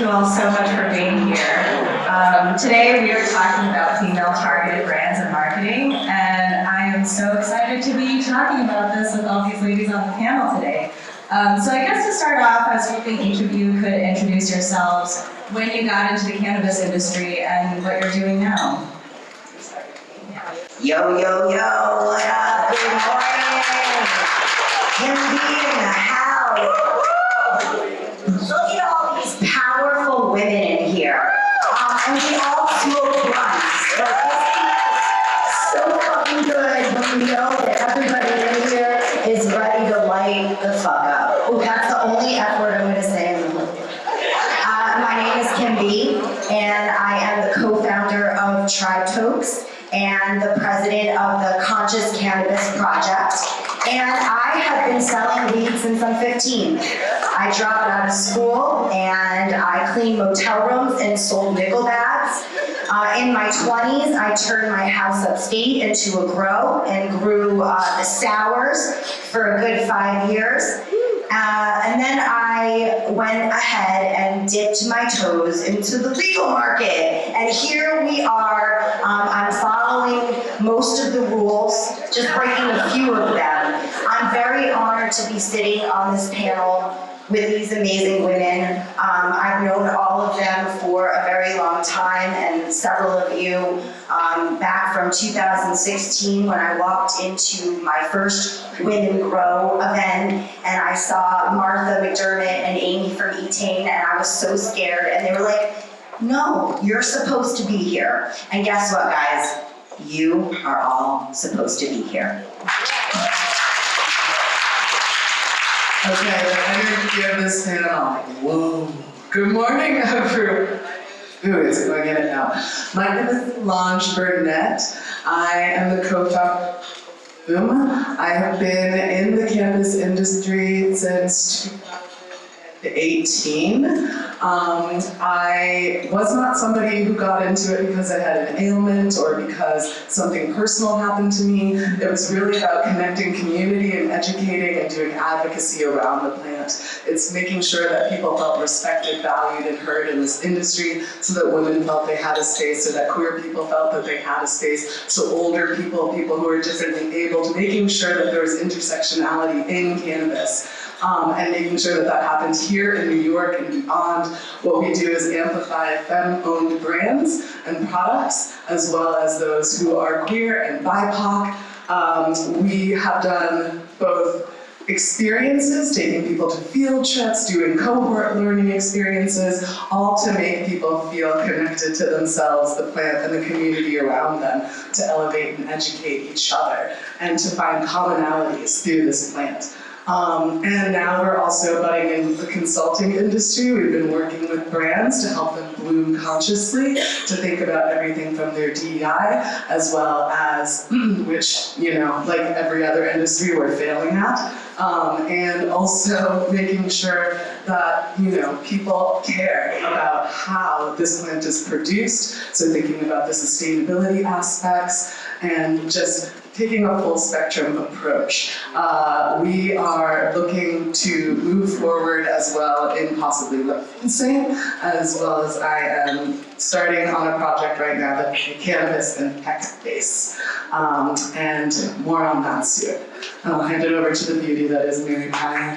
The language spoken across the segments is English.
all so much for being here. Today we are talking about female targeted brands and marketing, and I am so excited to be talking about this with all these ladies on the panel today. So I guess to start off, I was hoping each of you could introduce yourselves, when you got into the cannabis industry, and what you're doing now. Yo, yo, yo, what up? Good morning. Kim B in the house. Look at all these powerful women in here. And we all smoke blunts. Like, this is so fucking good when you know that everybody in here is ready to light the fuck up. Oh, that's the only F word I'm gonna say. My name is Kim B, and I am the co-founder of Tribe Tokes and the president of the Conscious Cannabis Project. And I have been selling weed since I'm 15. I dropped out of school and I cleaned motel rooms and sold nickel bags. In my 20s, I turned my house upstate into a grow and grew the sours for a good 5 years. And then I went ahead and dipped my toes into the legal market. And here we are. I'm following most of the rules, just breaking a few of them. I'm very honored to be sitting on this panel with these amazing women. I've known all of them for a very long time, and several of you back from 2016 when I walked into my first Women Grow event, and I saw Martha McDermott and Amy from Etain, and I was so scared, and they were like, no, you're supposed to be here. And guess what, guys? You are all supposed to be here. Okay, the energy of this panel. Whoa. Good morning, everyone. Ooh, it's going in it now. My name is Lange Burnett. I am the co-founder. I have been in the cannabis industry since 2018. I was not somebody who got into it because I had an ailment or because something personal happened to me. It was really about connecting community and educating and doing advocacy around the plant. It's making sure that people felt respected, valued, and heard in this industry, so that women felt they had a space, so that queer people felt that they had a space, so older people, people who are differently abled, making sure that there was intersectionality in cannabis. And making sure that that happens here in New York and beyond. What we do is amplify femme-owned brands and products, as well as those who are queer and BIPOC. We have done both experiences, taking people to field trips, doing cohort learning experiences, all to make people feel connected to themselves, the plant, and the community around them, to elevate and educate each other, and to find commonalities through this plant. And now we're also budding in the consulting industry. We've been working with brands to help them bloom consciously, to think about everything from their DEI, as well as, which, you know, like every other industry, we're failing at. And also making sure that, you know, people care about how this plant is produced. So thinking about the sustainability aspects and just taking a full spectrum approach. We are looking to move forward as well in possibly licensing, as well as I am starting on a project right now that's the cannabis and tech space, and more on that soon. I'll hand it over to the beauty that is Mary Pye.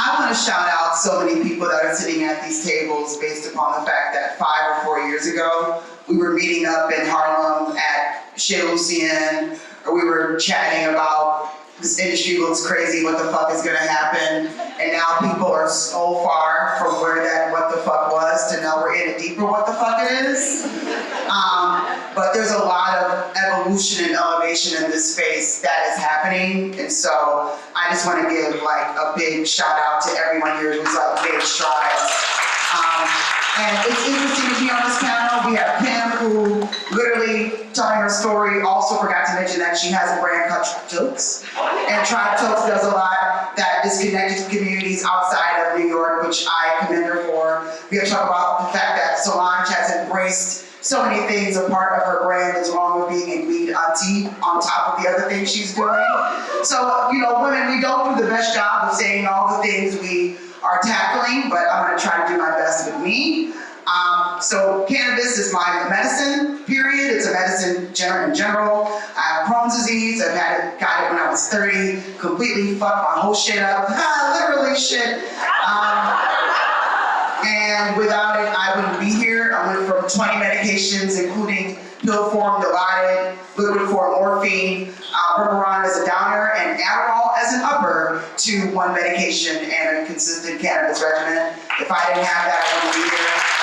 I want to shout out so many people that are sitting at these tables based upon the fact that 5 or 4 years ago, we were meeting up in Harlem at Chez Lucien, or we were chatting about this industry looks crazy, what the fuck is gonna happen? And now people are so far from where that what the fuck was to now we're in a deeper what the fuck it is. But there's a lot of evolution and elevation in this space that is happening. And so I just want to give like a big shout out to everyone here who's like made strides. And it's interesting to be on this panel. We have Kim, who literally telling her story, also forgot to mention that she has a brand called Tribe Tokes. And Tribe Tokes does a lot that is connected to communities outside of New York, which I commend her for. We have to talk about the fact that Solange has embraced so many things. A part of her brand is along with being a weed auntie on top of the other things she's doing. So, you know, women, we don't do the best job of saying all the things we are tackling, but I'm gonna try to do my best with me. So cannabis is my medicine, period. It's a medicine in general. I have Crohn's disease. Got it when I was 30. Completely fucked my whole shit up. Literally shit. And without it, I wouldn't be here. I went from 20 medications, including pill form, Dilaudid, liquid form morphine, Berberon as a downer, and Adderall as an upper, to one medication and a consistent cannabis regimen. If I didn't have that, I wouldn't be here.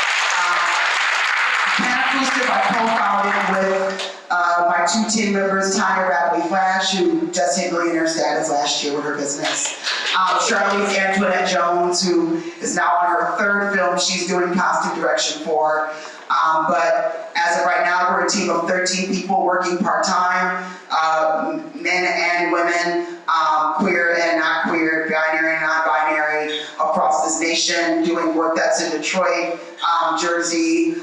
I co-founded with my two team members, Tanya Radley Flash, who just hit millionaire status last year with her business. Charlize Antoinette Jones, who is now on her third film she's doing costume direction for. But as of right now, we're a team of 13 people working part-time, men and women, queer and not queer, binary and non-binary, across this nation, doing work that's in Detroit, Jersey,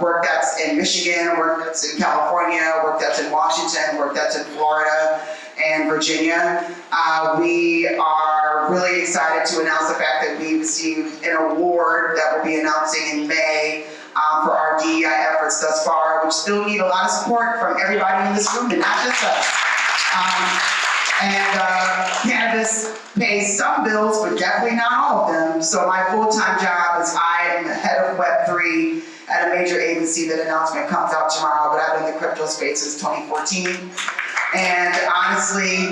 work that's in Michigan, work that's in California, work that's in Washington, work that's in Florida and Virginia. We are really excited to announce the fact that we received an award that we'll be announcing in May for our DEI efforts thus far, which still need a lot of support from everybody in this room and not just us. Cannabis pays some bills, but definitely not all of them. So my full-time job is I am the head of Web3 at a major agency. That announcement comes out tomorrow, but I've been in the crypto space since 2014. And honestly,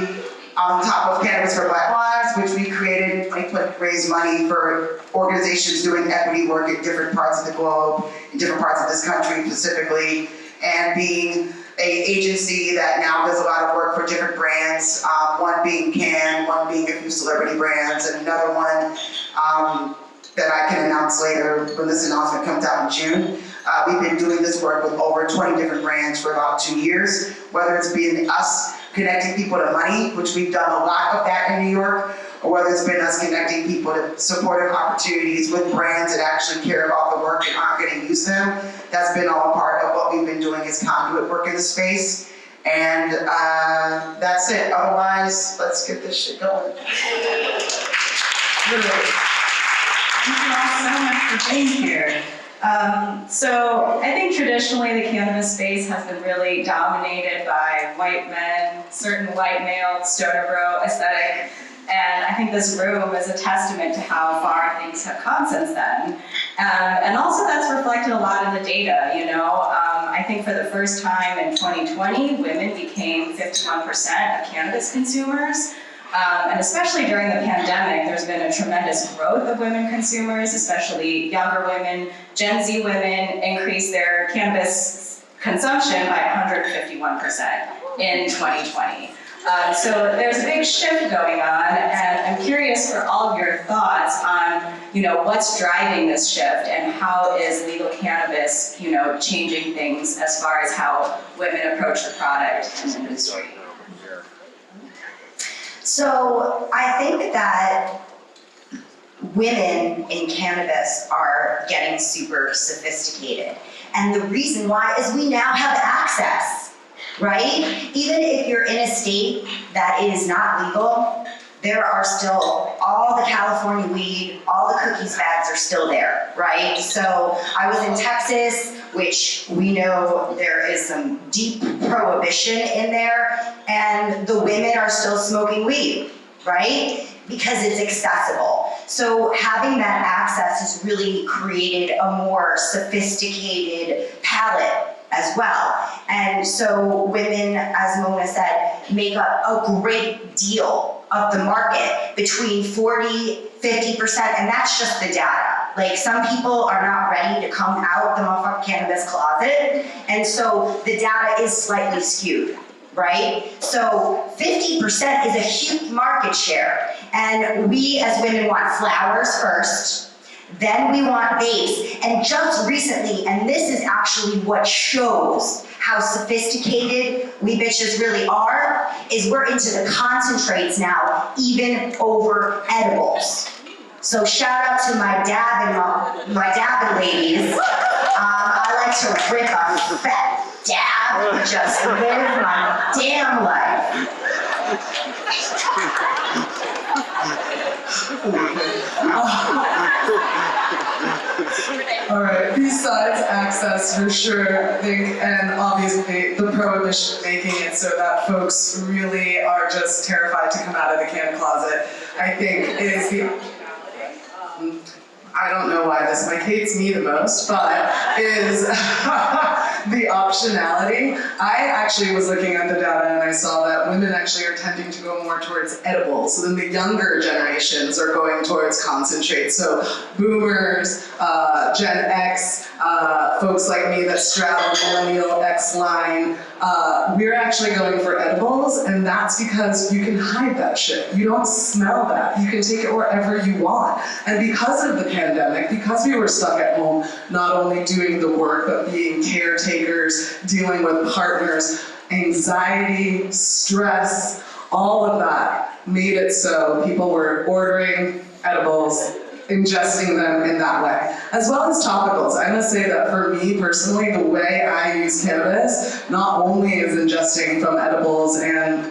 on top of Cannabis for Black Lives, which we created, raise money for organizations doing equity work in different parts of the globe, in different parts of this country specifically, and being an agency that now does a lot of work for different brands, one being Cann, one being a few celebrity brands, and another one that I can announce later when this announcement comes out in June. We've been doing this work with over 20 different brands for about 2 years, whether it's been us connecting people to money, which we've done a lot of that in New York, or whether it's been us connecting people to supportive opportunities with brands that actually care about the work and aren't going to use them. That's been all part of what we've been doing as conduit work in the space. And that's it. Otherwise, let's get this shit going. Literally. Thank you all so much for being here. So I think traditionally the cannabis space has been really dominated by white men, certain white male, stoner bro aesthetic. And I think this room is a testament to how far things have come since then. And also that's reflected a lot in the data, you know. I think for the first time in 2020, women became 51% of cannabis consumers. And especially during the pandemic, there's been a tremendous growth of women consumers, especially younger women. Gen Z women increased their cannabis consumption by 151% in 2020. So there's a big shift going on, and I'm curious for all of your thoughts on, you know, what's driving this shift and how is legal cannabis, you know, changing things as far as how women approach the product and the industry. So I think that women in cannabis are getting super sophisticated. And the reason why is we now have access, right? Even if you're in a state that is not legal, there are still all the California weed, all the cookies bags are still there, right? So I was in Texas, which we know there is some deep prohibition in there, and the women are still smoking weed, right? Because it's accessible. So having that access has really created a more sophisticated palette as well. And so women, as Mona said, make up a great deal of the market, between 40, 50%, and that's just the data. Like, some people are not ready to come out the motherfucking cannabis closet, and so the data is slightly skewed, right? So 50% is a huge market share, and we as women want flowers first, then we want vapes, and just recently, and this is actually what shows how sophisticated we bitches really are, is we're into the concentrates now, even over edibles. So shout out to my dabbing ladies. to rip a fat dab and just live my damn life. All right, besides access for sure, I think, and obviously the prohibition making it so that folks really are just terrified to come out of the can closet, I think is I don't know why this mic hates me the most, but is the optionality. I actually was looking at the data and I saw that women actually are tending to go more towards edibles. So then the younger generations are going towards concentrates. So boomers, Gen X, folks like me that straddle millennial X line, we're actually going for edibles, and that's because you can hide that shit. You don't smell that. You can take it wherever you want. And because of the pandemic, because we were stuck at home, not only doing the work, but being caretakers, dealing with partners, anxiety, stress, all of that made it so people were ordering edibles, ingesting them in that way, as well as topicals. I must say that for me personally, the way I use cannabis not only is ingesting from edibles and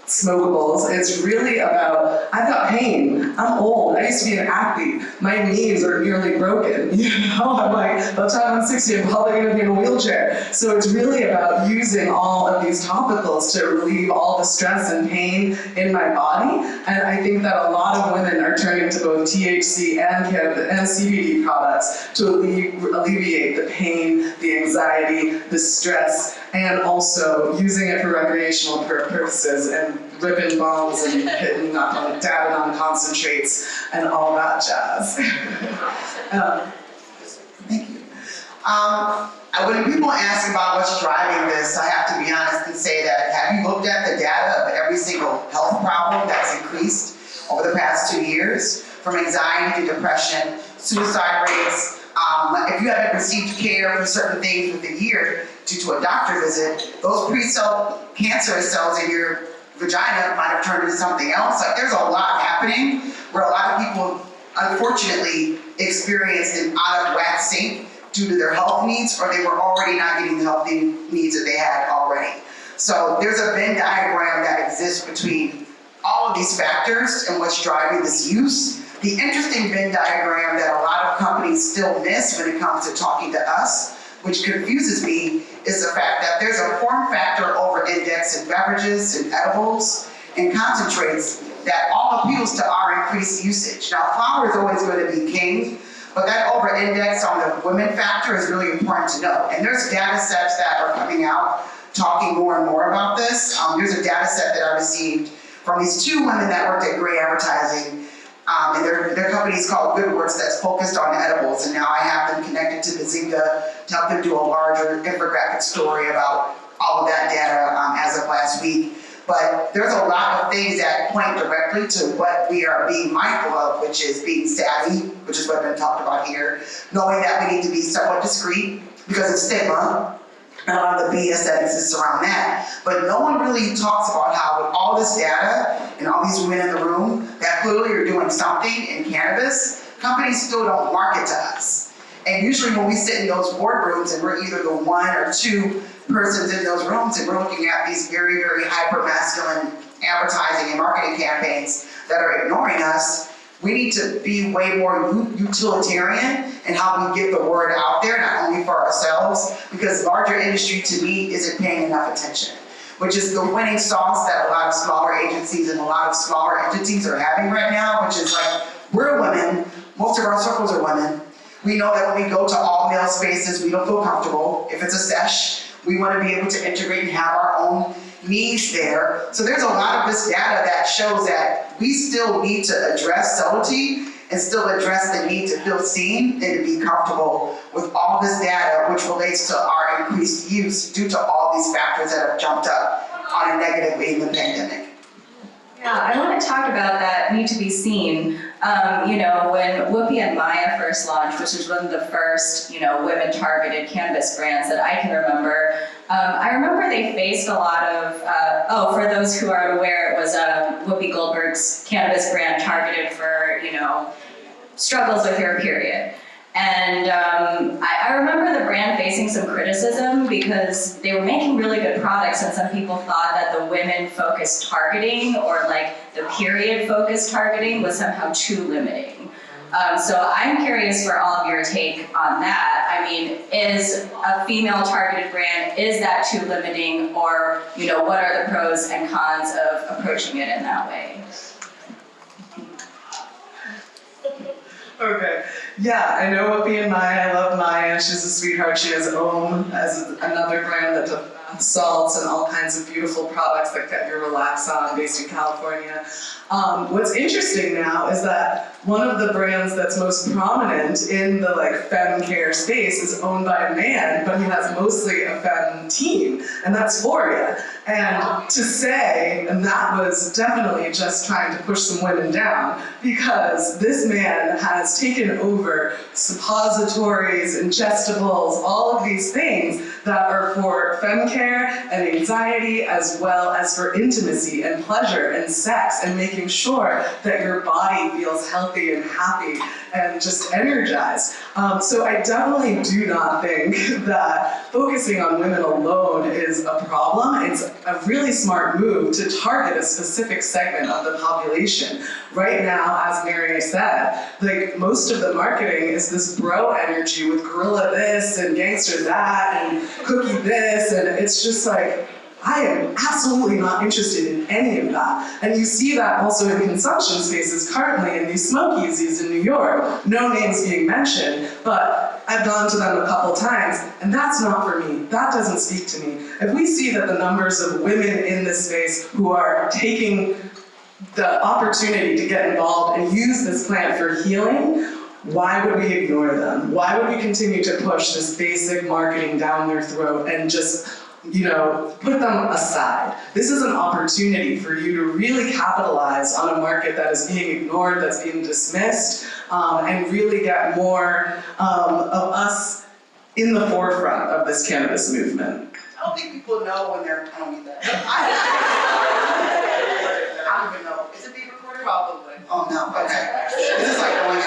smokables, it's really about, I've got pain, I'm old, I used to be an athlete, my knees are nearly broken, you know, I'm like, by the time I'm 60, I'm probably gonna be in a wheelchair. So it's really about using all of these topicals to relieve all the stress and pain in my body, and I think that a lot of women are turning to both THC and cannabis and CBD products to alleviate the pain, the anxiety, the stress, and also using it for recreational purposes and ripping bombs and hitting dabbing on concentrates and all that jazz. Thank you. When people ask about what's driving this, I have to be honest and say that, have you looked at the data of every single health problem that's increased over the past 2 years? From anxiety to depression, suicide rates. If you haven't received care for certain things within a year due to a doctor visit, those cancerous cells in your vagina might have turned into something else. Like, there's a lot happening where a lot of people unfortunately experienced an out of whack sink due to their health needs, or they were already not getting the health needs that they had already. So there's a Venn diagram that exists between all of these factors and what's driving this use. The interesting Venn diagram that a lot of companies still miss when it comes to talking to us, which confuses me, is the fact that there's a form factor over-index in beverages and edibles and concentrates that all appeals to our increased usage. Now, flower is always going to be king, but that over-index on the women factor is really important to know. And there's data sets that are coming out talking more and more about this. There's a data set that I received from these 2 women that worked at Gray Advertising. And their company is called GoodWorks that's focused on edibles, and now I have them connected to Bazinga to help them do a larger infographic story about all of that data as of last week. But there's a lot of things that point directly to what we are being mindful of, which is being savvy, which is what's been talked about here, knowing that we need to be somewhat discreet because of stigma, and a lot of the BS that exists around that. But no one really talks about how with all this data and all these women in the room that clearly are doing something in cannabis, companies still don't market to us. And usually when we sit in those boardrooms and we're either the 1 or 2 persons in those rooms and we're looking at these very, very hyper-masculine advertising and marketing campaigns that are ignoring us, we need to be way more utilitarian in how we get the word out there, not only for ourselves, because larger industry to me isn't paying enough attention, which is the winning sauce that a lot of smaller agencies and a lot of smaller entities are having right now, which is like, we're women, most of our circles are women. We know that when we go to all male spaces, we don't feel comfortable. If it's a sesh, we want to be able to integrate and have our own needs there. So there's a lot of this data that shows that we still need to address subtlety and still address the need to feel seen and to be comfortable with all this data, which relates to our increased use due to all these factors that have jumped up on a negative way in the pandemic. Yeah, I want to talk about that need to be seen. When Whoopi and Maya first launched, which was one of the first, women-targeted cannabis brands that I can remember, I remember they faced a lot of, for those who aren't aware, it was Whoopi Goldberg's cannabis brand targeted for, struggles with her period. And I remember the brand facing some criticism because they were making really good products, and some people thought that the women-focused targeting or like the period-focused targeting was somehow too limiting. So I'm curious for all of your take on that. I mean, is a female-targeted brand, is that too limiting, or what are the pros and cons of approaching it in that way? Okay. Yeah, I know what BNI. I love Maya. She's a sweetheart. She has Om as another brand that does bath salts and all kinds of beautiful products that get your relax on, based in California. What's interesting now is that one of the brands that's most prominent in the femme care space is owned by a man, but he has mostly a femme team, and that's Foria. And to say, and that was definitely just trying to push some women down, because this man has taken over suppositories, ingestibles, all of these things that are for femme care and anxiety, as well as for intimacy and pleasure and sex, and making sure that your body feels healthy and happy and just energized. So I definitely do not think that focusing on women alone is a problem. It's a really smart move to target a specific segment of the population. Right now, as Mary said, most of the marketing is this bro energy with gorilla this and gangster that and cookie this, and it's just I am absolutely not interested in any of that. And you see that also in consumption spaces currently in these smokeasies in New York. No names being mentioned, but I've gone to them a couple times, and that's not for me. That doesn't speak to me. If we see that the numbers of women in this space who are taking the opportunity to get involved and use this plant for healing, why would we ignore them? Why would we continue to push this basic marketing down their throat and just put them aside? This is an opportunity for you to really capitalize on a market that is being ignored, that's being dismissed, and really get more of us in the forefront of this cannabis movement. I don't think people know when they're, I don't need that. I don't even know. Is it being recorded? Probably. Oh no, okay. This is going in.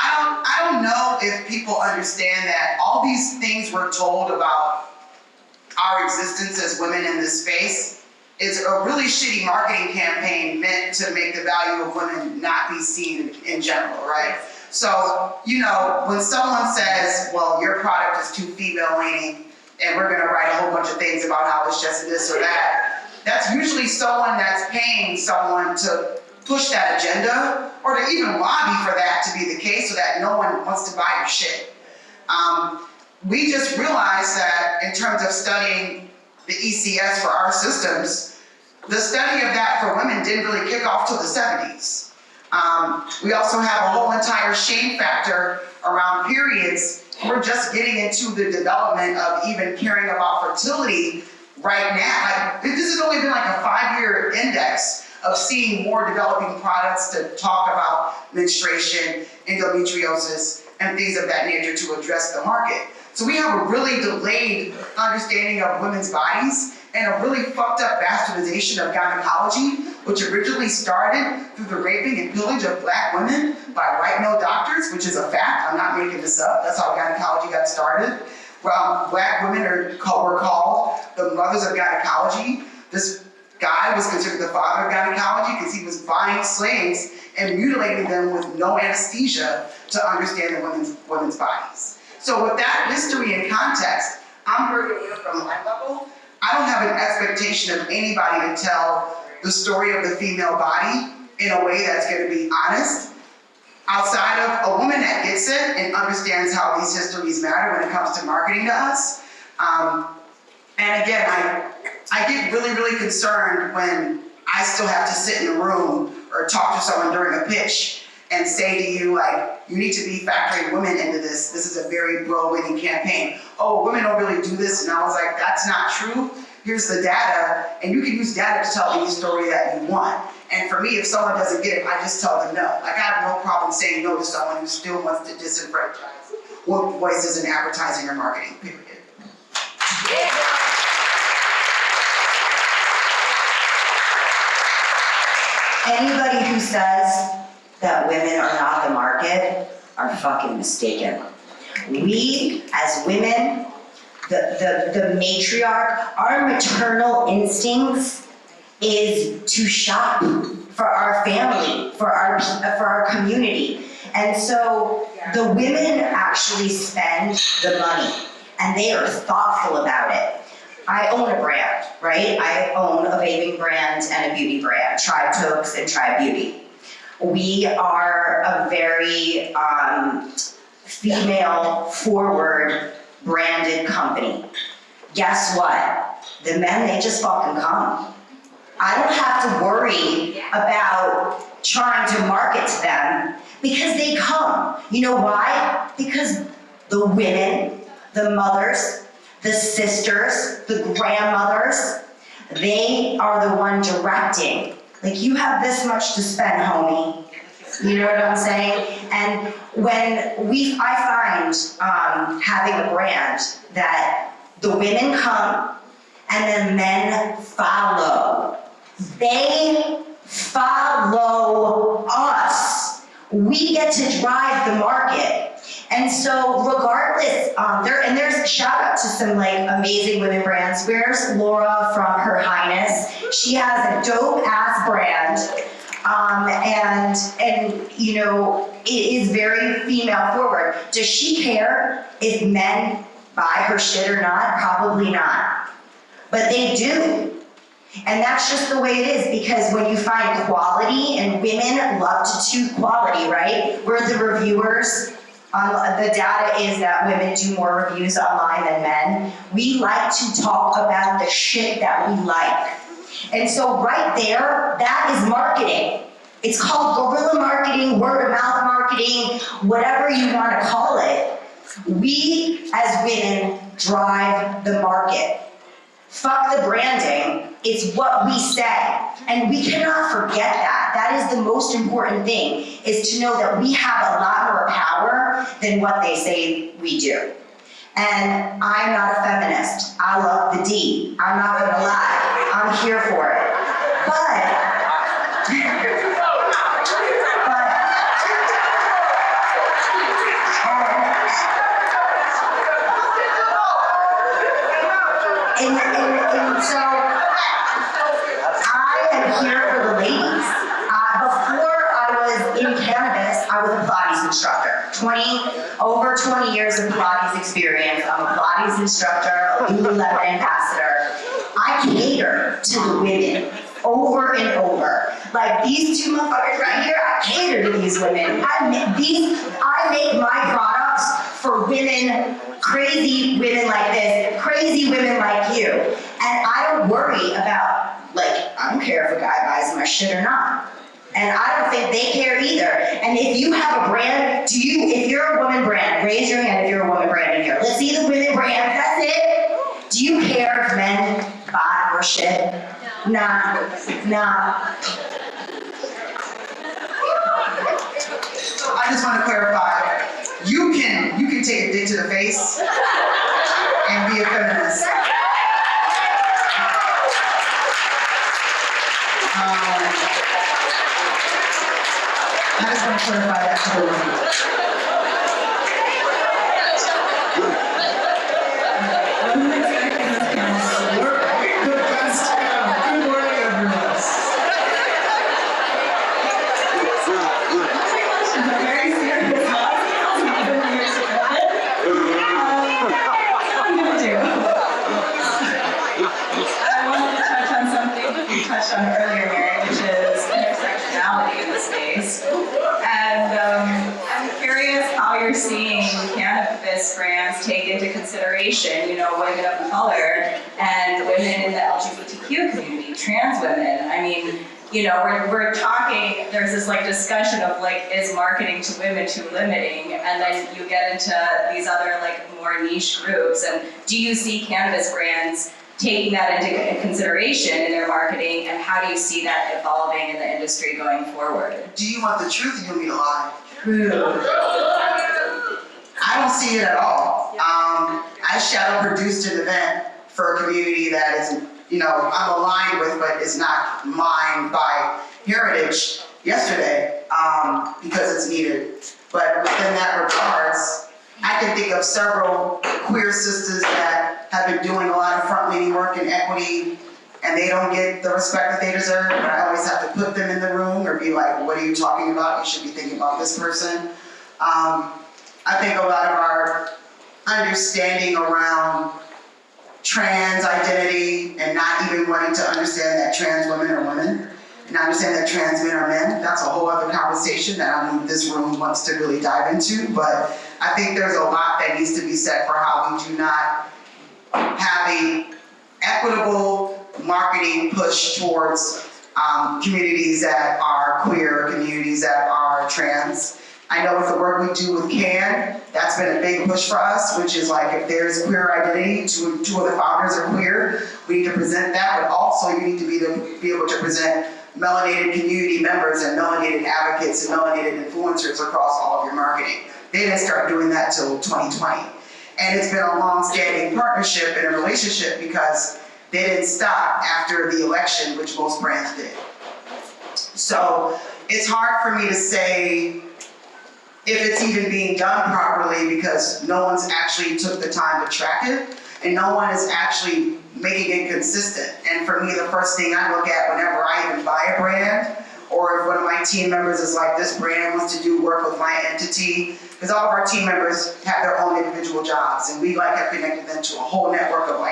I don't know if people understand that all these things we're told about our existence as women in this space is a really shitty marketing campaign meant to make the value of women not be seen in general, right? So, when someone says, well, your product is too female leaning, and we're gonna write a whole bunch of things about how it's just this or that, that's usually someone that's paying someone to push that agenda, or to even lobby for that to be the case so that no one wants to buy your shit. We just realized that in terms of studying the ECS for our systems, the study of that for women didn't really kick off till the 70s. We also have a whole entire shame factor around periods. We're just getting into the development of even caring about fertility right now. This has only been a 5-year index of seeing more developing products to talk about menstruation, endometriosis, and things of that nature to address the market. So we have a really delayed understanding of women's bodies and a really fucked up bastardization of gynecology, which originally started through the raping and pillage of Black women by white male doctors, which is a fact. I'm not making this up. That's how gynecology got started. Black women were called the mothers of gynecology. This guy was considered the father of gynecology because he was buying slaves and mutilating them with no anesthesia to understand the women's bodies. So with that history and context, I'm bringing you from my level. I don't have an expectation of anybody to tell the story of the female body in a way that's going to be honest, outside of a woman that gets it and understands how these histories matter when it comes to marketing to us. And again, I get really, really concerned when I still have to sit in a room or talk to someone during a pitch and say to you, you need to be factoring women into this. This is a very bro-winning campaign. Oh, women don't really do this. And I was like, that's not true. Here's the data, and you can use data to tell any story that you want. And for me, if someone doesn't get it, I just tell them no. I have no problem saying no to someone who still wants to disenfranchise voices in advertising or marketing, period. Anybody who says that women are not the market, are fucking mistaken. We, as women, the matriarch, our maternal instincts is to shop for our family, for our community. And so the women actually spend the money, and they are thoughtful about it. I own a brand, right? I own a vaping brand and a beauty brand, Tribe Tokes and Tribe Beauty. We are a very female-forward branded company. Guess what? The men, they just fucking come. I don't have to worry about trying to market to them because they come. You know why? Because the women, the mothers, the sisters, the grandmothers, they are the one directing. Like, you have this much to spend, homie. You know what I'm saying? And when I find having a brand that the women come and the men follow. They follow us. We get to drive the market. And so regardless, there's a shout out to some like amazing women brands. Where's Laura from Her Highness? She has a dope ass brand. And you know, it is very female forward. Does she care if men buy her shit or not? Probably not. But they do. And that's just the way it is, because when you find quality, and women love to choose quality, right? We're the reviewers. The data is that women do more reviews online than men. We like to talk about the shit that we like. And so right there, that is marketing. It's called guerrilla marketing, word of mouth marketing, whatever you want to call it. We as women drive the market. Fuck the branding, it's what we say. And we cannot forget that. That is the most important thing, is to know that we have a lot more power than what they say we do. And I'm not a feminist. I love the D. I'm not gonna lie. I'm here for it. And so I am here for the ladies. Before I was in cannabis, I was a Pilates instructor. Over 20 years of Pilates experience. I'm a Pilates instructor, a Lululemon ambassador. I cater to the women over and over. Like these two motherfuckers right here, I cater to these women. I make my products for women, crazy women like this, crazy women like you. And I don't worry about, like, I don't care if a guy buys my shit or not. And I don't think they care either. And if you have a brand, if you're a woman brand, raise your hand if you're a woman brand in here. Let's see the women brand, that's it. Do you care if men buy your shit? Nah. I just want to clarify, you can take a dick to the face and be a feminist. I just want to clarify that to the women. Good morning, everyone. Very serious. I wanted to touch on something you touched on earlier, Mary, which is intersectionality in the space. And I'm curious how you're seeing cannabis brands take into consideration, women of color and women in the LGBTQ community, trans women. I mean, we're talking, there's this discussion of is marketing to women too limiting, and then you get into these other more niche groups. And do you see cannabis brands taking that into consideration in their marketing, and how do you see that evolving in the industry going forward? Do you want the truth or you want me to lie? True. I don't see it at all. I shadow produced an event for a community that is, I'm aligned with, but is not mine by heritage yesterday. because it's needed. But within that regards, I can think of several queer sisters that have been doing a lot of front-leaning work in equity, and they don't get the respect that they deserve, but I always have to put them in the room or be like, what are you talking about? You should be thinking about this person. I think a lot of our understanding around trans identity and not even wanting to understand that trans women are women, and understand that trans men are men, that's a whole other conversation that I don't think this room wants to really dive into, but I think there's a lot that needs to be said for how we do not have a equitable marketing push towards communities that are queer, communities that are trans. I know with the work we do with CAN, that's been a big push for us, which is like if there's queer identity, two of the founders are queer, we need to present that, but also you need to be able to present melanated community members and melanated advocates and melanated influencers across all of your marketing. They didn't start doing that till 2020. And it's been a long-standing partnership and a relationship because they didn't stop after the election, which most brands did. So it's hard for me to say if it's even being done properly because no one's actually took the time to track it and no one is actually making it consistent. And for me, the first thing I look at whenever I even buy a brand, or if one of my team members is like, this brand wants to do work with my entity, because all of our team members have their own individual jobs, and we have connected them to a whole network of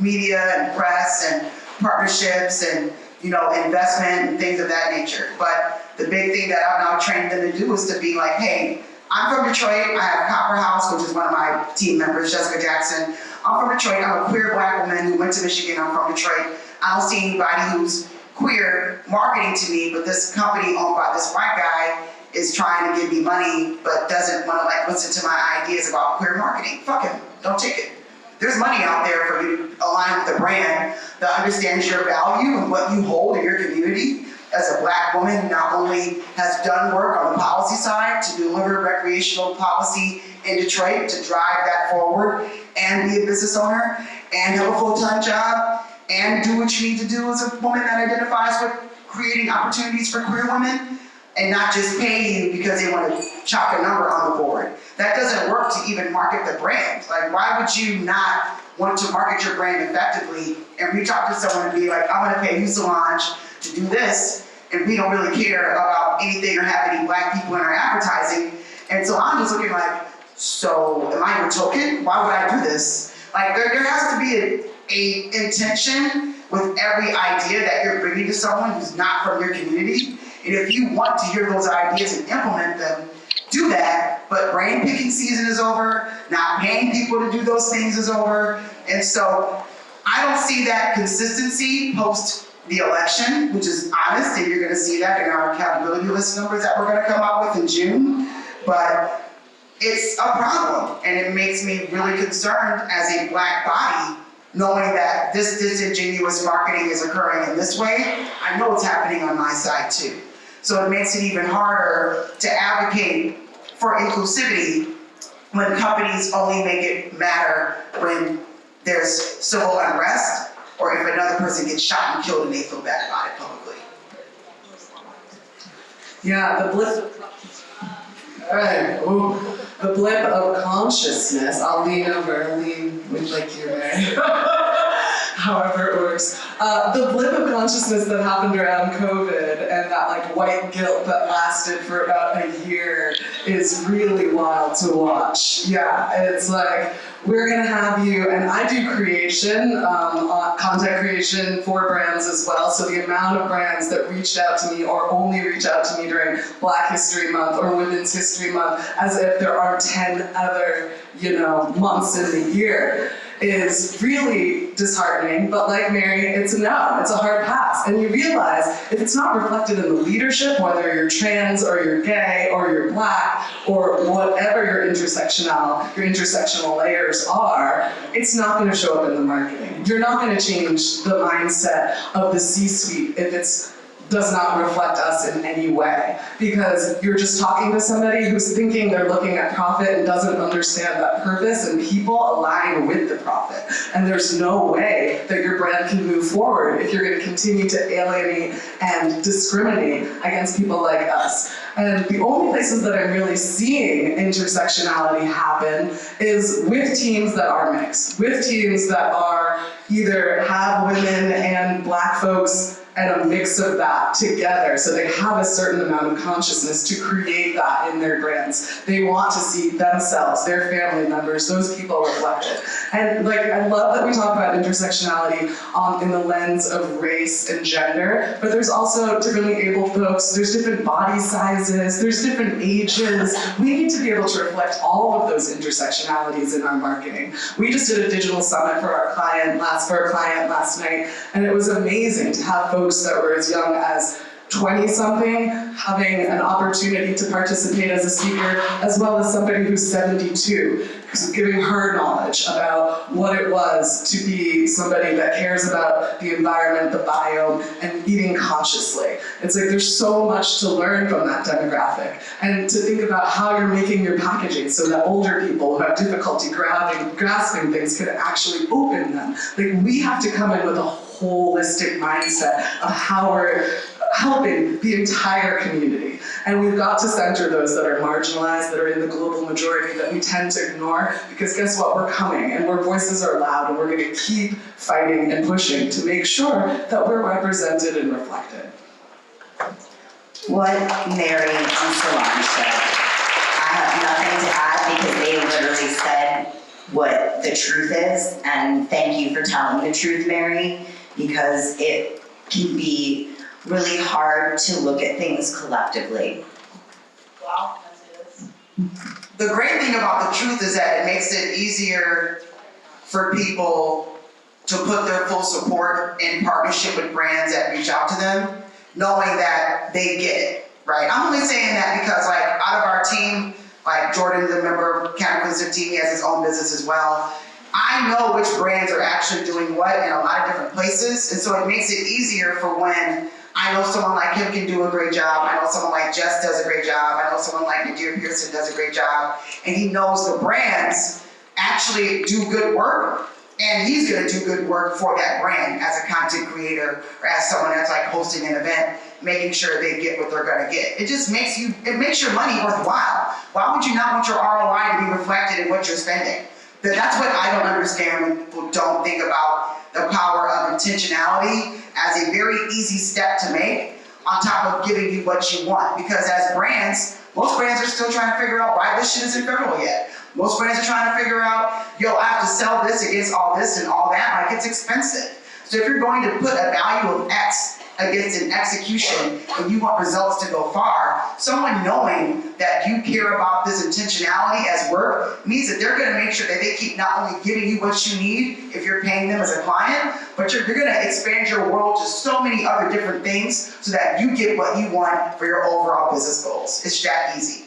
media and press and partnerships and investment and things of that nature. But the big thing that I've now trained them to do is to be like, hey, I'm from Detroit, I have Copper House, which is one of my team members, Jessica Jackson. I'm from Detroit, I'm a queer black woman who went to Michigan, I'm from Detroit. I don't see anybody who's queer marketing to me, but this company owned by this white guy is trying to give me money, but doesn't want to listen to my ideas about queer marketing. Fuck him, don't take it. There's money out there for you to align with a brand that understands your value and what you hold in your community. As a black woman who not only has done work on the policy side to deliver recreational policy in Detroit to drive that forward and be a business owner and have a full-time job and do what you need to do as a woman that identifies with creating opportunities for queer women and not just pay you because they want to chalk a number on the board. That doesn't work to even market the brand. Why would you not want to market your brand effectively and reach out to someone and be like, I'm gonna pay you, Solange, to do this, and we don't really care about anything or have any black people in our advertising. And so I'm just looking like, so am I your token? Why would I do this? There has to be a intention with every idea that you're bringing to someone who's not from your community. And if you want to hear those ideas and implement them, do that. But brand picking season is over. Not paying people to do those things is over. And so I don't see that consistency post the election, which is honest, and you're going to see that in our accountability list numbers that we're going to come out with in June. But it's a problem, and it makes me really concerned as a black body, knowing that this disingenuous marketing is occurring in this way. I know it's happening on my side too. So it makes it even harder to advocate for inclusivity when companies only make it matter when there's civil unrest or if another person gets shot and killed and they feel bad about it publicly. Yeah, the blip. All right. Ooh. The blip of consciousness. I'll lean over, lean with your way. However it works. The blip of consciousness that happened around COVID and that white guilt that lasted for about a year is really wild to watch. Yeah, it's we're gonna have you, and I do creation, content creation for brands as well, so the amount of brands that reached out to me or only reach out to me during Black History Month or Women's History Month, as if there are 10 other, months in the year, is really disheartening. But like Mary, it's a no, it's a hard pass. And you realize if it's not reflected in the leadership, whether you're trans or you're gay or you're black or whatever your intersectional layers are, it's not going to show up in the marketing. You're not going to change the mindset of the C-suite if it's does not reflect us in any way, because you're just talking to somebody who's thinking they're looking at profit and doesn't understand that purpose and people align with the profit. And there's no way that your brand can move forward if you're going to continue to alienate and discriminate against people like us. And the only places that I'm really seeing intersectionality happen is with teams that are mixed, with teams that are either have women and Black folks and a mix of that together, so they have a certain amount of consciousness to create that in their brands. They want to see themselves, their family members, those people reflected. And like, I love that we talk about intersectionality in the lens of race and gender, but there's also differently abled folks, there's different body sizes, there's different ages. We need to be able to reflect all of those intersectionalities in our marketing. We just did a digital summit for our client last night, and it was amazing to have folks that were as young as 20-something having an opportunity to participate as a speaker, as well as somebody who's 72, who's giving her knowledge about what it was to be somebody that cares about the environment, the biome, and eating consciously. It's like there's so much to learn from that demographic, and to think about how you're making your packaging so that older people who have difficulty grasping things can actually open them. Like, we have to come in with a holistic mindset of how we're helping the entire community. And we've got to center those that are marginalized, that are in the global majority that we tend to ignore, because guess what? We're coming, and our voices are loud, and we're going to keep fighting and pushing to make sure that we're represented and reflected. What Mary and Solange said, I have nothing to add because they literally said what the truth is, and thank you for telling the truth, Mary, because it can be really hard to look at things collectively. Wow, as it is. The great thing about the truth is that it makes it easier for people to put their full support in partnership with brands that reach out to them, knowing that they get it, right? I'm only saying that because, like, out of our team, like Jordan's a member of Cannabis team, he has his own business as well. I know which brands are actually doing what in a lot of different places, and so it makes it easier for when I know someone like him can do a great job, I know someone like Jess does a great job, I know someone like Nadir Pearson does a great job, and he knows the brands actually do good work, and he's gonna do good work for that brand as a content creator or as someone that's like hosting an event, making sure they get what they're gonna get. It just makes it makes your money worthwhile. Why would you not want your ROI to be reflected in what you're spending? That's what I don't understand when people don't think about the power of intentionality as a very easy step to make on top of giving you what you want. Because as brands, most brands are still trying to figure out why this shit isn't federal yet. Most brands are trying to figure out, yo, I have to sell this against all this and all that, like it's expensive. So if you're going to put a value of X against an execution and you want results to go far, someone knowing that you care about this intentionality as work means that they're gonna make sure that they keep not only giving you what you need if you're paying them as a client, but you're gonna expand your world to so many other different things so that you get what you want for your overall business goals. It's that easy.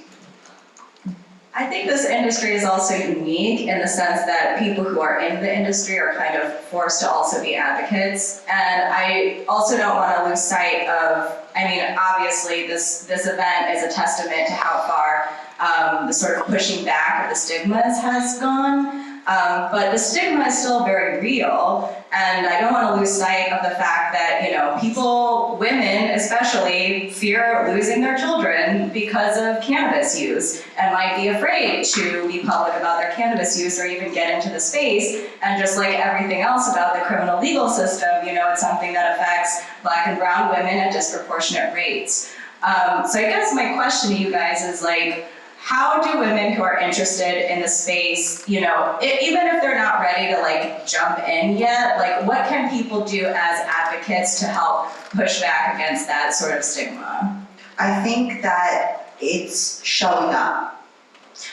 I think this industry is also unique in the sense that people who are in the industry are kind of forced to also be advocates. And I also don't want to lose sight of, I mean, obviously this event is a testament to how far the sort of pushing back of the stigmas has gone. But the stigma is still very real, and I don't want to lose sight of the fact that, you know, people, women especially, fear losing their children because of cannabis use and might be afraid to be public about their cannabis use or even get into the space. And just like everything else about the criminal legal system, you know, it's something that affects Black and brown women at disproportionate rates. So I guess my question to you guys is, like, how do women who are interested in the space, you know, even if they're not ready to like jump in yet, like what can people do as advocates to help push back against that sort of stigma? I think that it's showing up,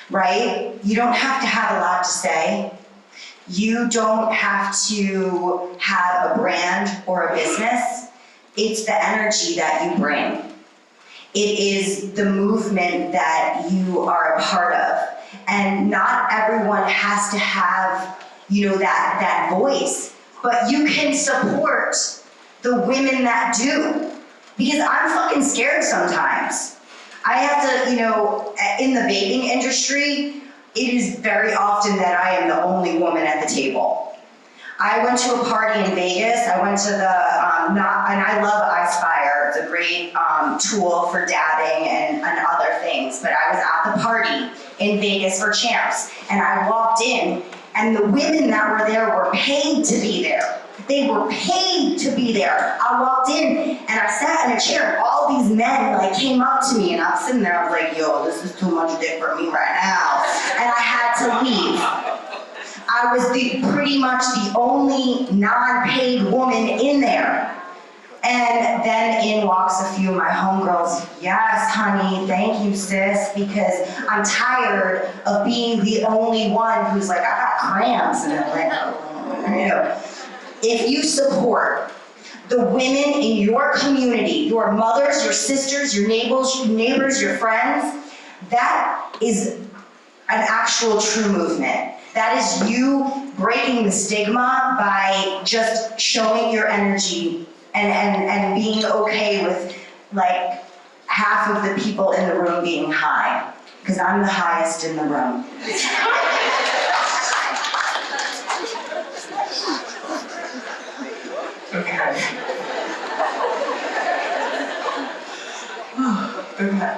right? You don't have to have a lot to say. You don't have to have a brand or a business. It's the energy that you bring. It is the movement that you are a part of. And not everyone has to have, you know, that voice, but you can support the women that do. Because I'm fucking scared sometimes. I have to, in the vaping industry, it is very often that I am the only woman at the table. I went to a party in Vegas. I went to and I love Icefire. It's a great tool for dabbing and other things. But I was at the party in Vegas for Champs, and I walked in, and the women that were there were paid to be there. They were paid to be there. I walked in, and I sat in a chair, and all these men came up to me, and I was sitting there. I was like, "Yo, this is too much dick for me right now," and I had to leave. I was pretty much the only non-paid woman in there. And then in walks a few of my homegirls. "Yes, honey, thank you, sis, because I'm tired of being the only one who's like, I got cramps." And I'm like, if you support the women in your community, your mothers, your sisters, your neighbors, your friends, that is an actual true movement. That is you breaking the stigma by just showing your energy and being okay with half of the people in the room being high. Because I'm the highest in the room. Okay. Okay.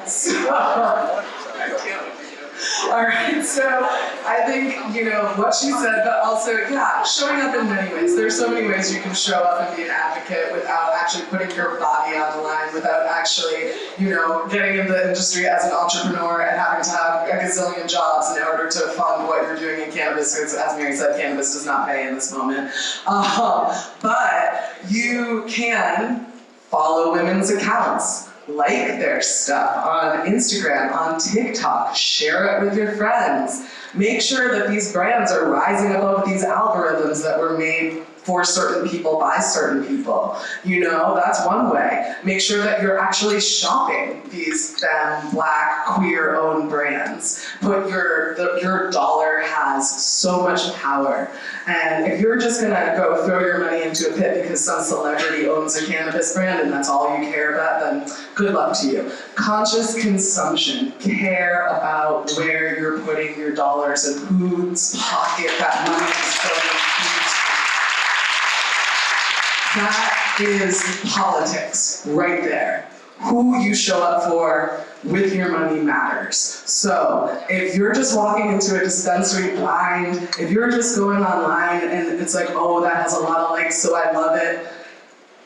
All right, so I think, what she said, but also, showing up in many ways. There's so many ways you can show up and be an advocate without actually putting your body on the line, without actually, getting in the industry as an entrepreneur and having to have a gazillion jobs in order to fund what you're doing in cannabis, because as Mary said, cannabis does not pay in this moment. But you can follow women's accounts. Like their stuff on Instagram, on TikTok, share it with your friends. Make sure that these brands are rising above these algorithms that were made for certain people by certain people. That's one way. Make sure that you're actually shopping these femme, black, queer-owned brands. Your dollar has so much power. And if you're just gonna go throw your money into a pit because some celebrity owns a cannabis brand and that's all you care about, then good luck to you. Conscious consumption. Care about where you're putting your dollars and whose pocket that money is going into. That is politics right there. Who you show up for with your money matters. So if you're just walking into a dispensary blind, if you're just going online and it's like, oh, that has a lot of likes, so I love it,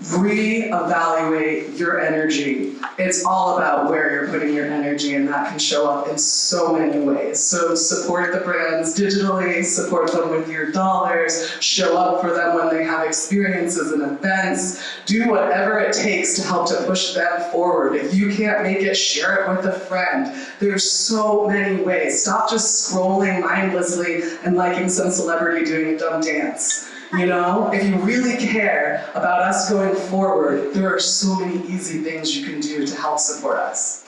reevaluate your energy. It's all about where you're putting your energy, and that can show up in so many ways. So support the brands digitally, support them with your dollars, show up for them when they have experiences and events, do whatever it takes to help to push them forward. If you can't make it, share it with a friend. There's so many ways. Stop just scrolling mindlessly and liking some celebrity doing a dumb dance. If you really care about us going forward, there are so many easy things you can do to help support us.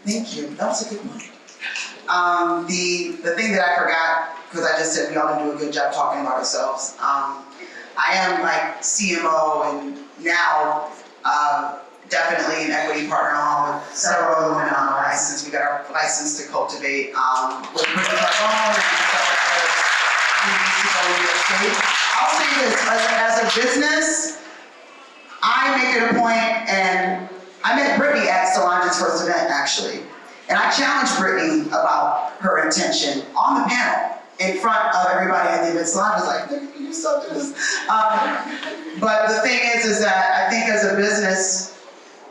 Thank you. That was a good one. The thing that I forgot, because I just said we all do a good job talking about ourselves. I am CMO and now definitely an equity partner along with several women on our license. We got our license to cultivate with Brittany Carbone and several others. I'll say this, as a business, I make it a point, and I met Brittany at Solange's first event, actually. And I challenged Brittany about her intention on the panel in front of everybody at the event. Solange was like, "Nigga, you so do this." But the thing is that I think as a business,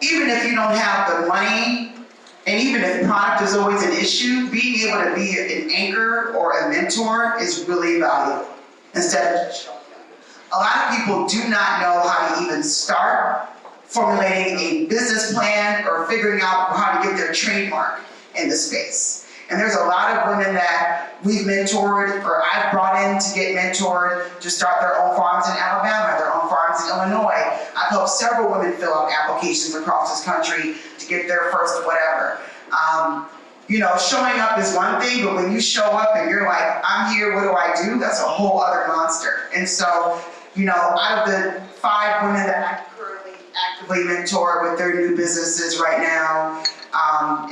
even if you don't have the money, and even if product is always an issue, being able to be an anchor or a mentor is really valuable. Instead of just showing up. A lot of people do not know how to even start formulating a business plan or figuring out how to get their trademark in the space. And there's a lot of women that we've mentored or I've brought in to get mentored to start their own farms in Alabama, their own farms in Illinois. I've helped several women fill out applications across this country to get their first whatever. Showing up is one thing, but when you show up and you're like, "I'm here, what do I do?" That's a whole other monster. And so, out of the 5 women that I currently actively actively mentor with their new businesses right now.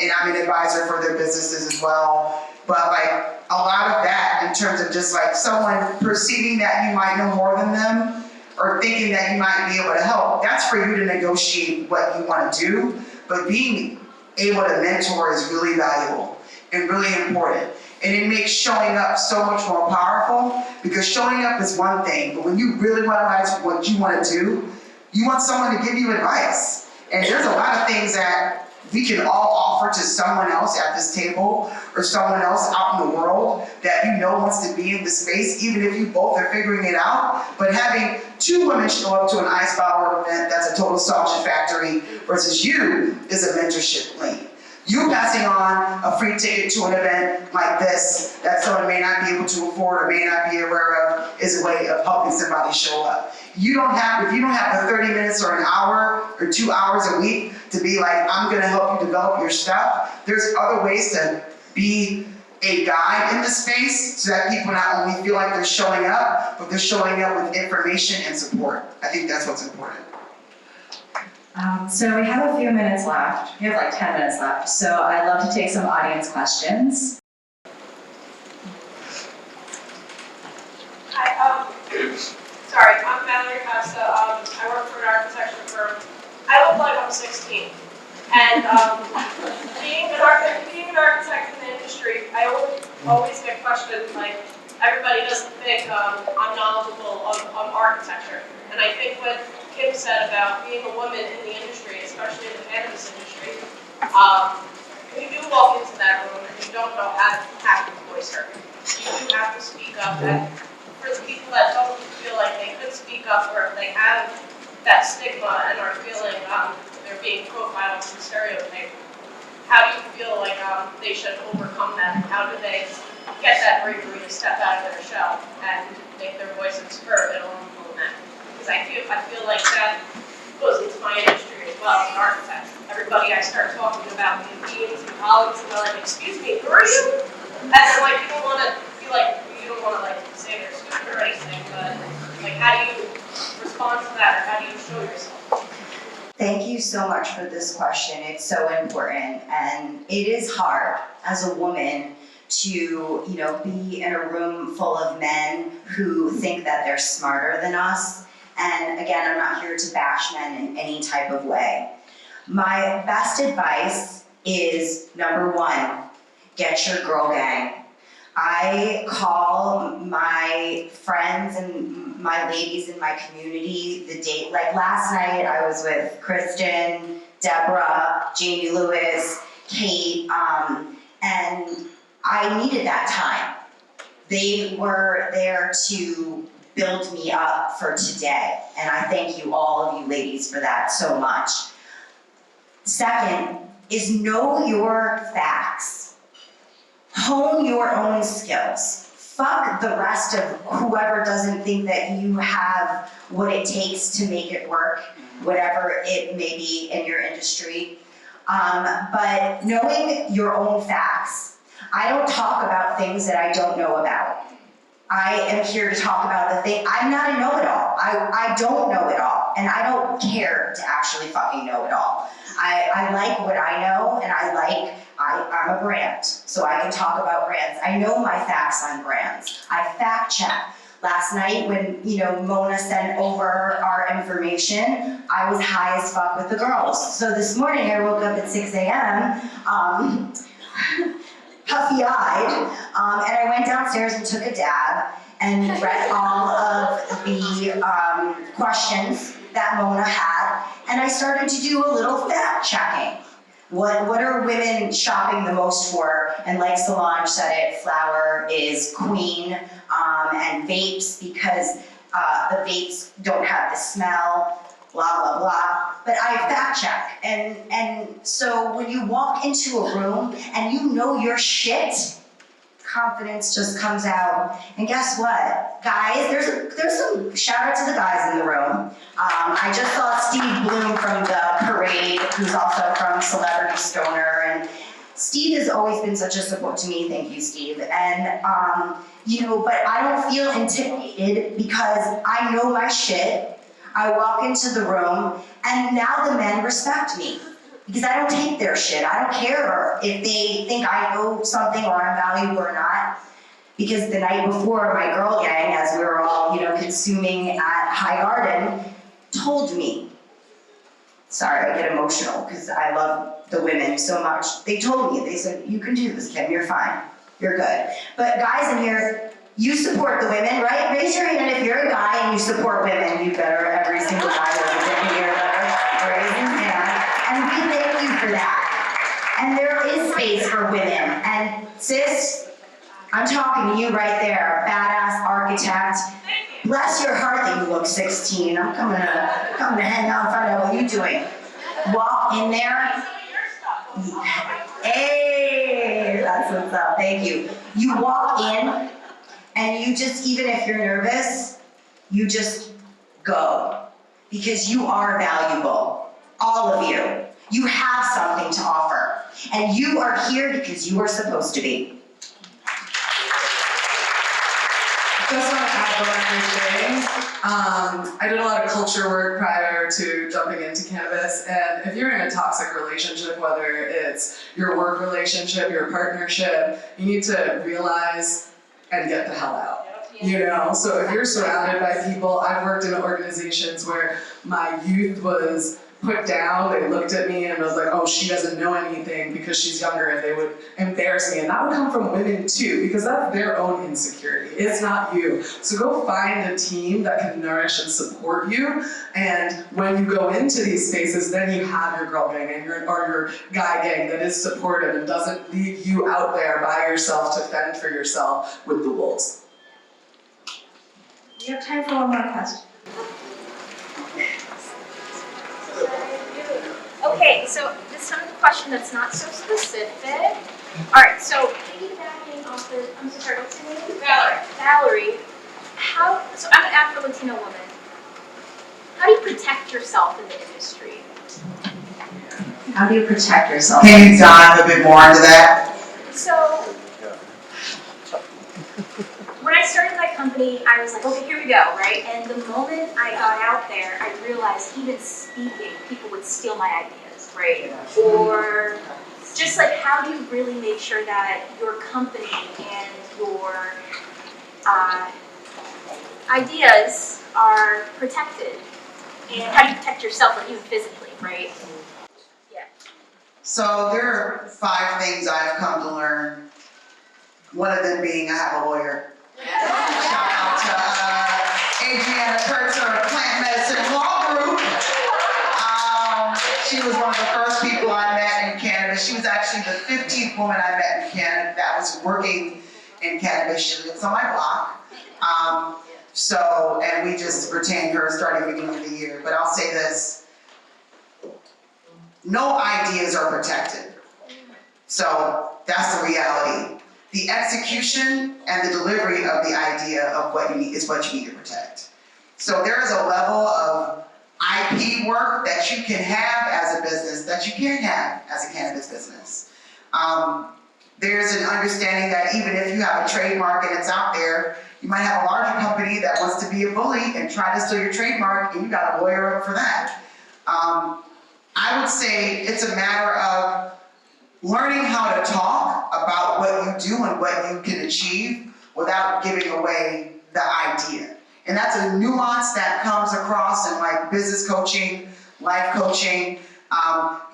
And I'm an advisor for their businesses as well. But like a lot of that in terms of just like someone perceiving that you might know more than them or thinking that you might be able to help, that's for you to negotiate what you want to do. But being able to mentor is really valuable and really important. And it makes showing up so much more powerful, because showing up is one thing, but when you really realize what you want to do, you want someone to give you advice. And there's a lot of things that we can all offer to someone else at this table or someone else out in the world that you know wants to be in the space, even if you both are figuring it out. But having two women show up to an Ice Power event that's a total sausage factory versus you is a mentorship lane. You passing on a free ticket to an event like this that someone may not be able to afford or may not be aware of is a way of helping somebody show up. If you don't have the 30 minutes or an hour or 2 hours a week to be like, I'm gonna help you develop your stuff, there's other ways to be a guide in the space so that people not only feel like they're showing up, but they're showing up with information and support. I think that's what's important. So we have a few minutes left. We have like 10 minutes left. So I'd love to take some audience questions. Hi, sorry, I'm Mallory Costa. I work for an architecture firm. I look like I'm 16. And being an architect in the industry, I always get questioned, like, everybody doesn't think I'm knowledgeable on architecture. And I think what Kim said about being a woman in the industry, especially in the cannabis industry, when you do walk into that room and you don't know how to voice her, you do have to speak up. And for the people that don't feel like they could speak up, or if they have that stigma and are feeling they're being profiled and stereotyped, how do you feel like they should overcome that? How do they get that bravery to step out of their shell and make their voices heard in a room full of men? Because I feel like that goes into my industry as well as an architect. Everybody I start talking about, the deans and colleagues, and they're like, excuse me, who are you? And then like you don't want to feel like you don't want to like say they're stupid or anything, but like how do you respond to that, or how do you show yourself? Thank you so much for this question. It's so important, and it is hard as a woman to, be in a room full of men who think that they're smarter than us. And again, I'm not here to bash men in any type of way. My best advice is, number one, get your girl gang. I call my friends and my ladies in my community the date. Like last night, I was with Kristen, Deborah, Jamie Lewis, Kate, and I needed that time. They were there to build me up for today, and I thank you, all of you ladies, for that so much. Second is know your facts. Hone your own skills. Fuck the rest of whoever doesn't think that you have what it takes to make it work, whatever it may be in your industry. But knowing your own facts. I don't talk about things that I don't know about. I am here to talk about the thing. I'm not a know-it-all. I don't know it all, and I don't care to actually fucking know it all. I like what I know, and I'm a brand, so I can talk about brands. I know my facts on brands. I fact check. Last night when, Mona sent over our information, I was high as fuck with the girls. So this morning I woke up at 6 a.m., puffy-eyed, and I went downstairs and took a dab and read all of the questions that Mona had, and I started to do a little fact checking. What are women shopping the most for? And like Solange said it, flower is queen, and vapes, because the vapes don't have the smell, blah, blah, blah. But I fact check. And so when you walk into a room and you know your shit, confidence just comes out. And guess what? Guys, there's some shout out to the guys in the room. I just saw Steve Bloom from the parade, who's also from Celebrity Stoner. And Steve has always been such a support to me. Thank you, Steve. And, but I don't feel intimidated because I know my shit. I walk into the room, and now the men respect me. Because I don't take their shit. I don't care if they think I know something or I'm valuable or not. Because the night before, my girl gang, as we were all, consuming at High Garden, told me. Sorry, I get emotional because I love the women so much. They told me, they said, you can do this, Kim, you're fine. You're good. But guys in here, you support the women, right? Raise your hand if you're a guy and you support women. You better, every single guy that's in here better raise his hand. And we thank you for that. And there is space for women. And sis, I'm talking to you right there, badass architect. Bless your heart that you look 16. I'm coming to hang out and find out what you're doing. Walk in there. Hey, that's what's up. Thank you. You walk in and you just, even if you're nervous, you just go. Because you are valuable. All of you. You have something to offer. And you are here because you are supposed to be. Just want to add one other thing. I did a lot of culture work prior to jumping into cannabis, and if you're in a toxic relationship, whether it's your work relationship, your partnership, you need to realize and get the hell out. So if you're surrounded by people, I've worked in organizations where my youth was put down, they looked at me and was like, oh, she doesn't know anything because she's younger, and they would embarrass me. And that would come from women too, because that's their own insecurity. It's not you. So go find a team that can nourish and support you. And when you go into these spaces, then you have your girl gang and your guy gang that is supportive and doesn't leave you out there by yourself to fend for yourself with the wolves. We have time for one more question. Okay, so this is a question that's not so specific. All right, so piggybacking off the, I'm so sorry, what's your name? Valerie. So I'm an Afro-Latina woman. How do you protect yourself in the industry? How do you protect yourself? Can you dive a bit more into that? So when I started my company, I was like, okay, here we go, right? And the moment I got out there, I realized even speaking, people would steal my ideas, right? Or just like, how do you really make sure that your company and your ideas are protected? And how do you protect yourself, like even physically, right? Yeah. So there are 5 things I've come to learn. One of them being I have a lawyer. Shout out to Adriana Kurtzer, Plant Medicine Law Group. She was one of the first people I met in cannabis. She was actually the 15th woman I met in Canada that was working in cannabis. She lives on my block. And we just retained her starting the beginning of the year. But I'll say this, no ideas are protected. So that's the reality. The execution and the delivery of the idea of what you need is what you need to protect. So there is a level of IP work that you can have as a business that you can't have as a cannabis business. There's an understanding that even if you have a trademark and it's out there, you might have a larger company that wants to be a bully and try to steal your trademark, and you got a lawyer up for that. I would say it's a matter of learning how to talk about what you do and what you can achieve without giving away the idea. And that's a nuance that comes across in like business coaching, life coaching,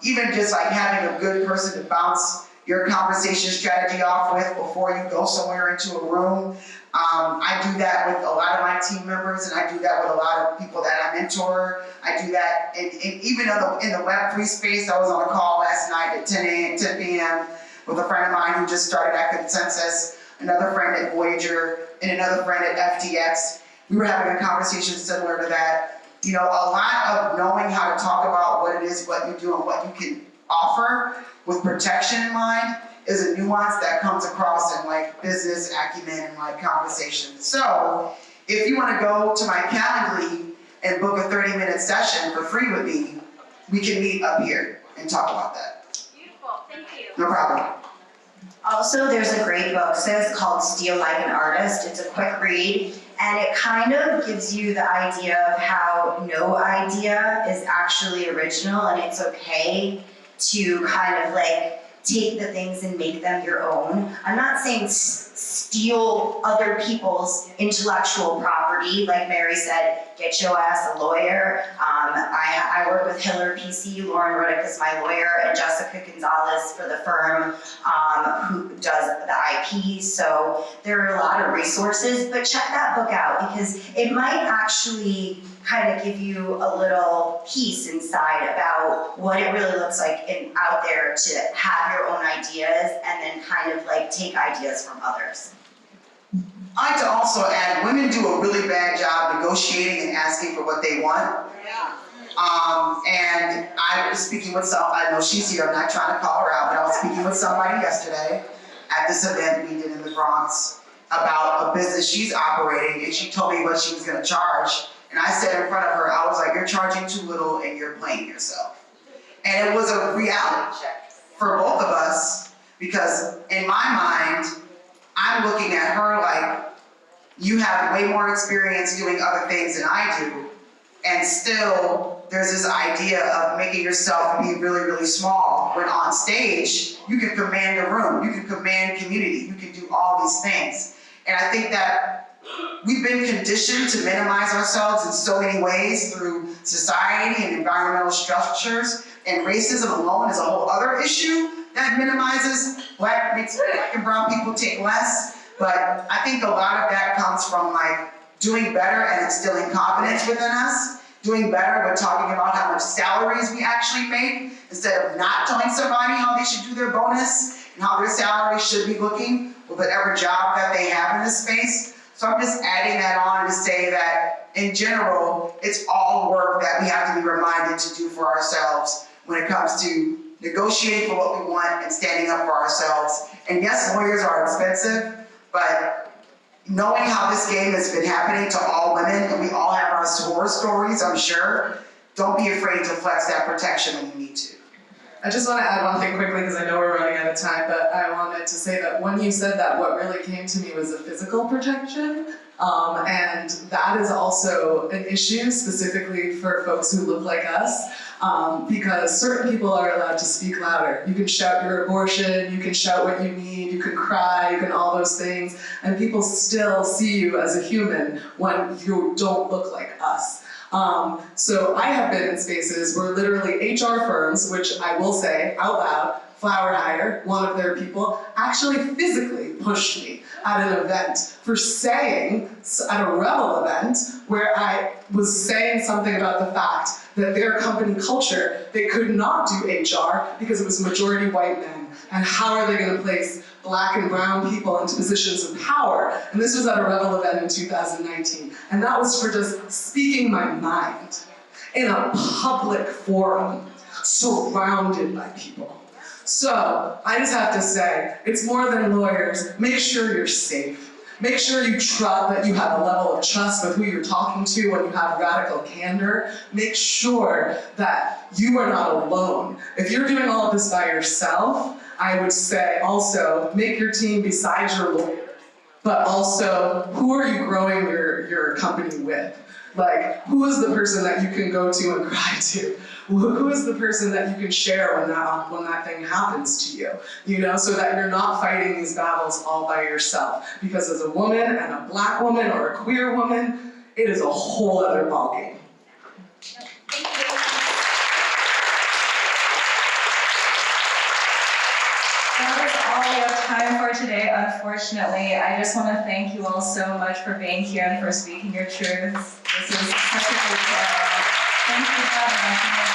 even just like having a good person to bounce your conversation strategy off with before you go somewhere into a room. I do that with a lot of my team members, and I do that with a lot of people that I mentor. I do that even in the Web3 space. I was on a call last night at 10 p.m. with a friend of mine who just started at Consensus, another friend at Voyager, and another friend at FTX. We were having a conversation similar to that. A lot of knowing how to talk about what it is, what you do, and what you can offer with protection in mind is a nuance that comes across in like business acumen and like conversations. So if you want to go to my Calendly and book a 30-minute session for free with me, we can meet up here and talk about that. Beautiful, thank you. No problem. Also, there's a great book, sis, called Steal Like an Artist. It's a quick read, and it kind of gives you the idea of how no idea is actually original, and it's okay to kind of like take the things and make them your own. I'm not saying steal other people's intellectual property. Like Mary said, get your ass a lawyer. I work with Hiller PC. Lauren Ruddick is my lawyer, and Jessica Gonzalez for the firm who does the IP. So there are a lot of resources, but check that book out because it might actually kind of give you a little piece inside about what it really looks like out there to have your own ideas and then kind of like take ideas from others. I'd like to also add, women do a really bad job negotiating and asking for what they want. And I was speaking with I know she's here, I'm not trying to call her out, but I was speaking with somebody yesterday at this event we did in the Bronx about a business she's operating, and she told me what she was gonna charge. And I said in front of her, I was like, you're charging too little and you're playing yourself. And it was a reality check for both of us, because in my mind, I'm looking at her like, you have way more experience doing other things than I do, and still there's this idea of making yourself be really, really small, when on stage, you can command a room, you can command community, you can do all these things. And I think that we've been conditioned to minimize ourselves in so many ways through society and environmental structures, and racism alone is a whole other issue that minimizes makes black and brown people take less. But I think a lot of that comes from like doing better and instilling confidence within us, doing better with talking about how much salaries we actually make, instead of not telling somebody how they should do their bonus and how their salary should be looking with whatever job that they have in this space. So I'm just adding that on to say that in general, it's all work that we have to be reminded to do for ourselves when it comes to negotiating for what we want and standing up for ourselves. And yes, lawyers are expensive, but knowing how this game has been happening to all women, and we all have our horror stories, I'm sure, don't be afraid to flex that protection when you need to. I just want to add one thing quickly because I know we're running out of time, but I wanted to say that when you said that, what really came to me was a physical protection. And that is also an issue specifically for folks who look like us, because certain people are allowed to speak louder. You can shout your abortion, you can shout what you need, you can cry, you can all those things, and people still see you as a human when you don't look like us. So I have been in spaces where literally HR firms, which I will say out loud, Flower Hire, one of their people, actually physically pushed me at an event for saying, at a Rebel event, where I was saying something about the fact that their company culture, they could not do HR because it was majority white men. And how are they going to place black and brown people into positions of power? And this was at a Rebel event in 2019. And that was for just speaking my mind in a public forum, surrounded by people. So I just have to say, it's more than lawyers. Make sure you're safe. Make sure you that you have a level of trust with who you're talking to when you have radical candor. Make sure that you are not alone. If you're doing all of this by yourself, I would say also make your team besides your lawyer, but also who are you growing your company with? Like, who is the person that you can go to and cry to? Who is the person that you can share when that thing happens to you? You know, so that you're not fighting these battles all by yourself. Because as a woman and a black woman or a queer woman, it is a whole other ballgame. That is all we have time for today, unfortunately. I just want to thank you all so much for being here and for speaking your truths. This is such a great show. Thank you for having us.